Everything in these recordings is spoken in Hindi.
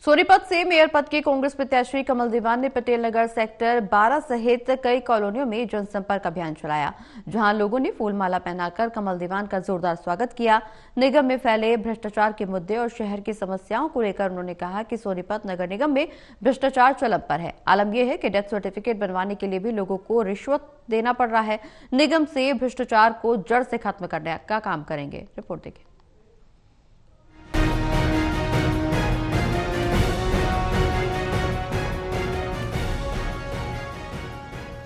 सोनीपत से मेयर पद के कांग्रेस प्रत्याशी कमल दीवान ने पटेल नगर सेक्टर 12 सहित कई कॉलोनियों में जनसंपर्क अभियान चलाया, जहां लोगों ने फूलमाला पहनाकर कमल दीवान का जोरदार स्वागत किया। निगम में फैले भ्रष्टाचार के मुद्दे और शहर की समस्याओं को लेकर उन्होंने कहा कि सोनीपत नगर निगम में भ्रष्टाचार चरम पर है। आलम यह है कि डेथ सर्टिफिकेट बनवाने के लिए भी लोगों को रिश्वत देना पड़ रहा है। निगम से भ्रष्टाचार को जड़ से खत्म करने का काम करेंगे। रिपोर्ट देखिए।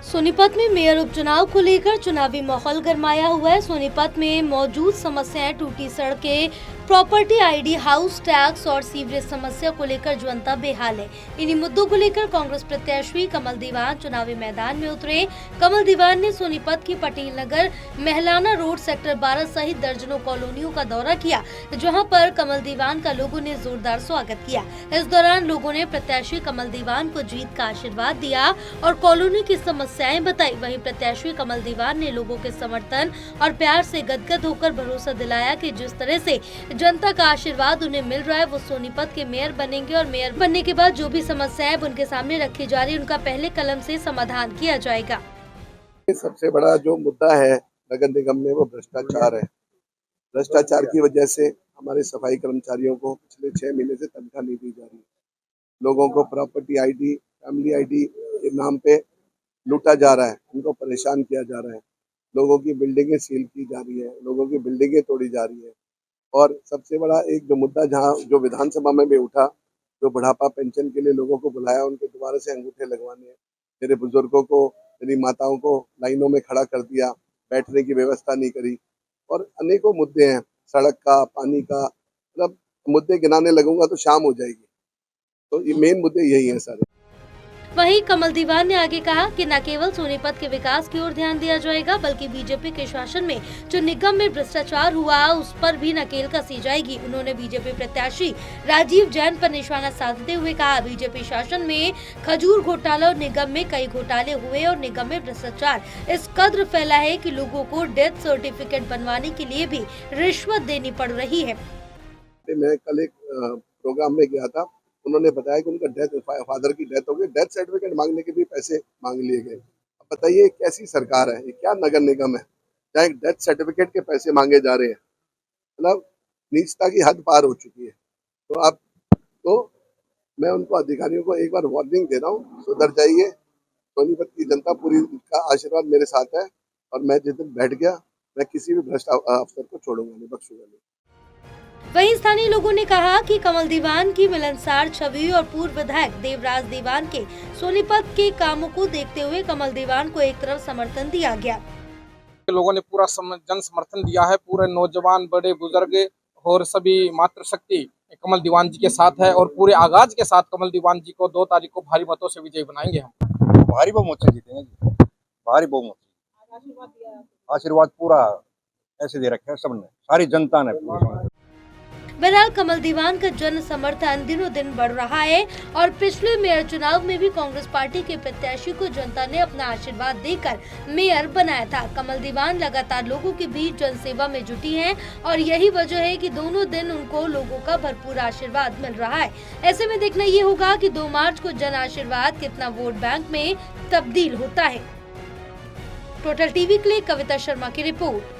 सोनीपत में मेयर उपचुनाव को लेकर चुनावी माहौल गरमाया हुआ है। सोनीपत में मौजूद समस्याएं टूटी सड़कें, प्रॉपर्टी आईडी, हाउस टैक्स और सीवरेज समस्या को लेकर जनता बेहाल है। इन्हीं मुद्दों को लेकर कांग्रेस प्रत्याशी कमल दीवान चुनावी मैदान में उतरे। कमल दीवान ने सोनीपत की पटेल नगर, महलाना रोड, सेक्टर 12 सहित दर्जनों कॉलोनियों का दौरा किया, जहां पर कमल दीवान का लोगों ने जोरदार स्वागत किया। इस दौरान लोगों ने प्रत्याशी कमल दीवान को जीत का आशीर्वाद दिया और कॉलोनी की समस्याएं बताई। वहीं प्रत्याशी कमल दीवान ने लोगों के समर्थन और प्यार से गदगद होकर भरोसा दिलाया कि जिस तरह से जनता का आशीर्वाद उन्हें मिल रहा है, वो सोनीपत के मेयर बनेंगे और मेयर बनने के बाद जो भी समस्याएं उनके सामने रखी जा रही है, उनका पहले कलम से समाधान किया जाएगा। सबसे बड़ा जो मुद्दा है नगर निगम में वो भ्रष्टाचार है। भ्रष्टाचार की वजह से हमारे सफाई कर्मचारियों को पिछले 6 महीने से तनख्वाह नहीं दी जा रही। लोगों को प्रॉपर्टी आईडी, फैमिली आईडी के नाम पे लूटा जा रहा है, उनको परेशान किया जा रहा है। लोगों की बिल्डिंगें सील की जा रही है, लोगों की बिल्डिंगें तोड़ी जा रही है। और सबसे बड़ा एक जो मुद्दा जहाँ जो विधानसभा में भी उठा, जो बुढ़ापा पेंशन के लिए लोगों को बुलाया, उनके दोबारा से अंगूठे लगवाने, मेरे बुजुर्गों को, मेरी माताओं को लाइनों में खड़ा कर दिया, बैठने की व्यवस्था नहीं करी और अनेकों मुद्दे हैं, सड़क का, पानी का, मतलब मुद्दे गिनाने लगूंगा तो शाम हो जाएगी। तो ये मेन मुद्दे यही हैं सारे। वहीं कमल दीवान ने आगे कहा कि न केवल सोनीपत के विकास की ओर ध्यान दिया जाएगा, बल्कि बीजेपी के शासन में जो निगम में भ्रष्टाचार हुआ उस पर भी नकेल कसी जाएगी। उन्होंने बीजेपी प्रत्याशी राजीव जैन पर निशाना साधते हुए कहा, बीजेपी शासन में खजूर घोटाला और निगम में कई घोटाले हुए और निगम में भ्रष्टाचार इस कद्र फैला है कि लोगों को डेथ सर्टिफिकेट बनवाने के लिए भी रिश्वत देनी पड़ रही है। मैं कल एक प्रोग्राम में गया था, उन्होंने बताया कि उनका फादर की डेथ हो गई, डेथ सर्टिफिकेट मांगने के भी पैसे मांग लिए गए। अब बताइए कैसी सरकार है, ये क्या नगर निगम है जहाँ डेथ सर्टिफिकेट के पैसे मांगे जा रहे हैं। मतलब नीचता की हद पार हो चुकी है। तो मैं उनको अधिकारियों को एक बार वार्निंग दे रहा हूँ, सुधर जाइए। सोनीपत की जनता पूरी का आशीर्वाद मेरे साथ है और मैं जिस दिन बैठ गया, मैं किसी भी भ्रष्ट अफसर को छोड़ूंगा नहीं, बख्शूंगा नहीं। वहीं स्थानीय लोगों ने कहा कि कमल दीवान की मिलनसार छवि और पूर्व विधायक देवराज दीवान के सोनीपत के कामों को देखते हुए कमल दीवान को एक तरफ समर्थन दिया गया। लोगों ने पूरा जन समर्थन दिया है। पूरे नौजवान, बड़े बुजुर्ग और सभी मातृशक्ति कमल दीवान जी के साथ है और पूरे आगाज के साथ कमल दीवान जी को 2 तारीख को भारी मतों से विजयी बनाएंगे। हम भारी बहुमत से जीतेंगे, भारी बहुमत। आशीर्वाद पूरा ऐसे दे रखे है सबने, सारी जनता ने। बहरहाल कमल दीवान का जन समर्थन दिनों दिन बढ़ रहा है और पिछले मेयर चुनाव में भी कांग्रेस पार्टी के प्रत्याशी को जनता ने अपना आशीर्वाद देकर मेयर बनाया था। कमल दीवान लगातार लोगों के बीच जनसेवा में जुटी हैं और यही वजह है कि दोनों दिन उनको लोगों का भरपूर आशीर्वाद मिल रहा है। ऐसे में देखना ये होगा कि 2 मार्च को जन आशीर्वाद कितना वोट बैंक में तब्दील होता है। टोटल टीवी के लिए कविता शर्मा की रिपोर्ट।